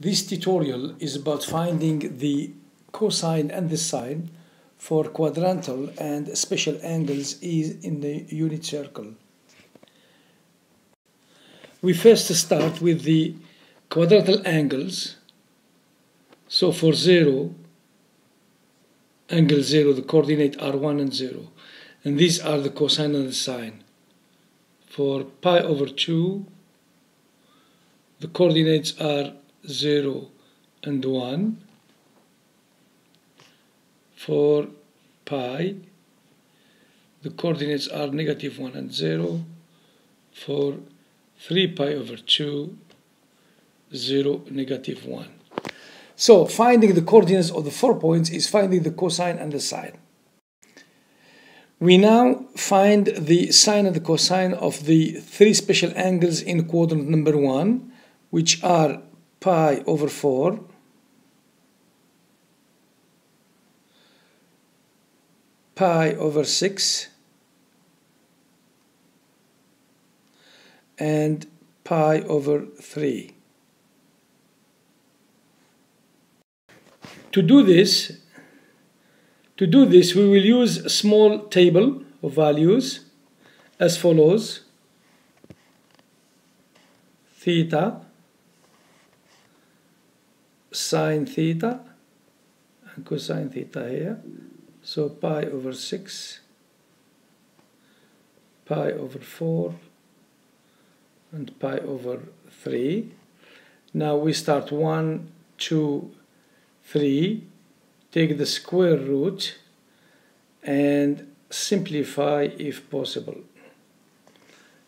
This tutorial is about finding the cosine and the sine for quadrantal and special angles in the unit circle. We first start with the quadrantal angles. So for 0, angle 0, the coordinate are 1 and 0. And these are the cosine and the sine. For pi over 2, the coordinates are 0 and 1. For pi, the coordinates are negative 1 and 0. For 3 pi over 2, 0, negative 1. So finding the coordinates of the 4 points is finding the cosine and the sine. We now find the sine and the cosine of the 3 special angles in quadrant number 1, which are pi over 4, pi over 6, and pi over 3. To do this, we will use a small table of values as follows: theta, sine theta, and cosine theta here. So pi over 6, pi over 4, and pi over 3. Now we start 1, 2, 3, take the square root and simplify if possible.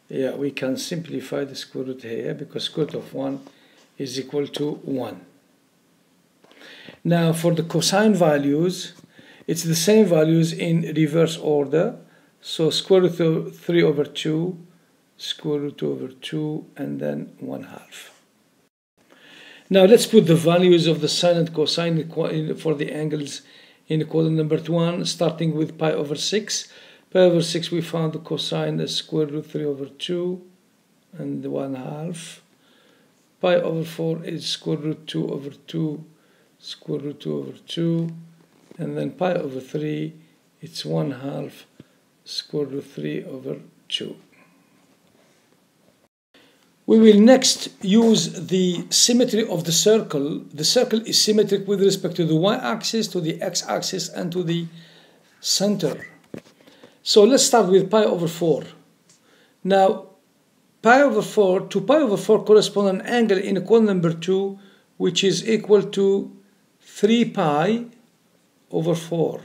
Yeah, we can simplify the square root here because square root of 1 is equal to 1. Now for the cosine values, it's the same values in reverse order. So square root of 3 over 2, square root over 2, and then 1/2. Now let's put the values of the sine and cosine for the angles in quadrant number 1, starting with pi over 6. Pi over 6 we found the cosine as square root 3 over 2 and 1/2. Pi over 4 is square root 2 over 2, square root 2 over 2. And then pi over 3, it's 1/2 square root 3 over 2. We will next use the symmetry of the circle. The circle is symmetric with respect to the y-axis, to the x-axis, and to the center. So let's start with pi over 4. Now, pi over 4 to pi over 4 correspond an angle in quadrant number 2, which is equal to 3 pi over 4.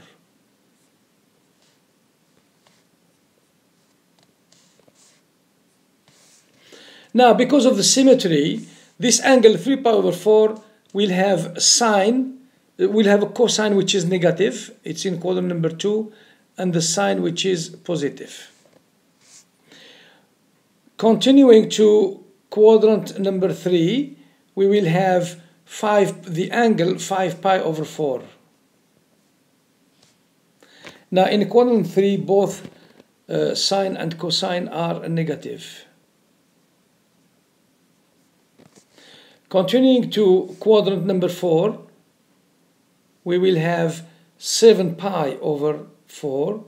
Now, because of the symmetry, this angle 3 pi over 4 will have a sine, will have a cosine which is negative, it's in quadrant number 2, and the sine which is positive. Continuing to quadrant number 3, we will have the angle 5 pi over 4. Now in quadrant 3, both sine and cosine are negative. Continuing to quadrant number 4, we will have 7 pi over 4,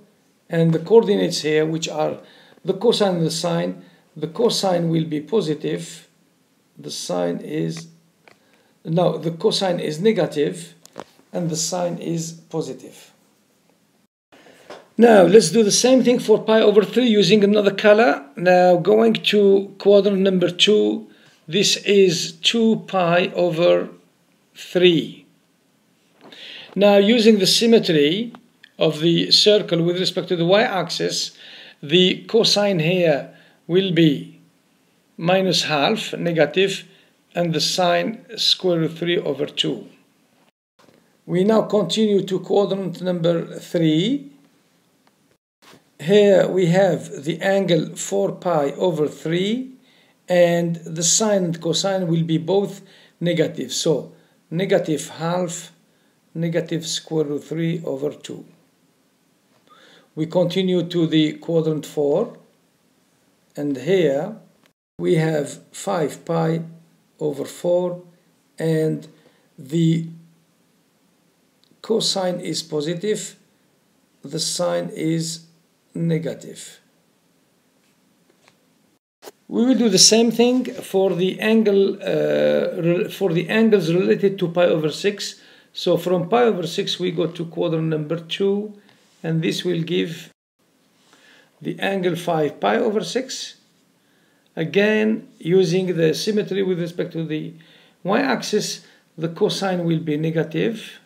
and the coordinates here, which are the cosine and the sine, the cosine will be positive, the cosine is negative, and the sine is positive. Now let's do the same thing for pi over 3 using another color. Now going to quadrant number 2, this is 2 pi over 3. Now using the symmetry of the circle with respect to the y-axis, the cosine here will be -1/2, negative, and the sine square root 3 over 2. We now continue to quadrant number 3. Here we have the angle 4 pi over 3, and the sine and cosine will be both negative. So -1/2, negative square root 3 over 2. We continue to the quadrant 4, and here we have 5 pi over 4 and the cosine is positive, the sine is negative. We will do the same thing for the angle for the angles related to pi over 6. So from pi over 6 we go to quadrant number 2, and this will give the angle 5 pi over 6. Again, using the symmetry with respect to the y-axis, the cosine will be negative,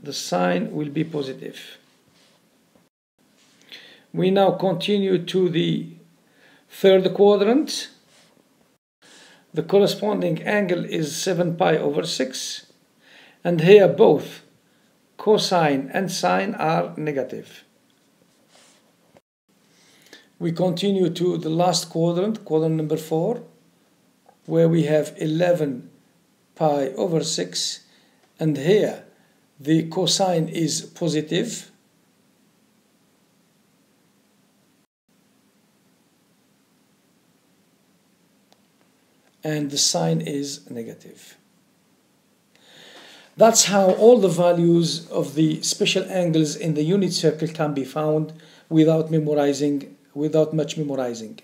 the sine will be positive. We now continue to the third quadrant. The corresponding angle is 7 pi over 6, and here both cosine and sine are negative. We continue to the last quadrant, quadrant number 4, where we have 11 pi over 6, and here the cosine is positive, and the sine is negative. That's how all the values of the special angles in the unit circle can be found without much memorizing.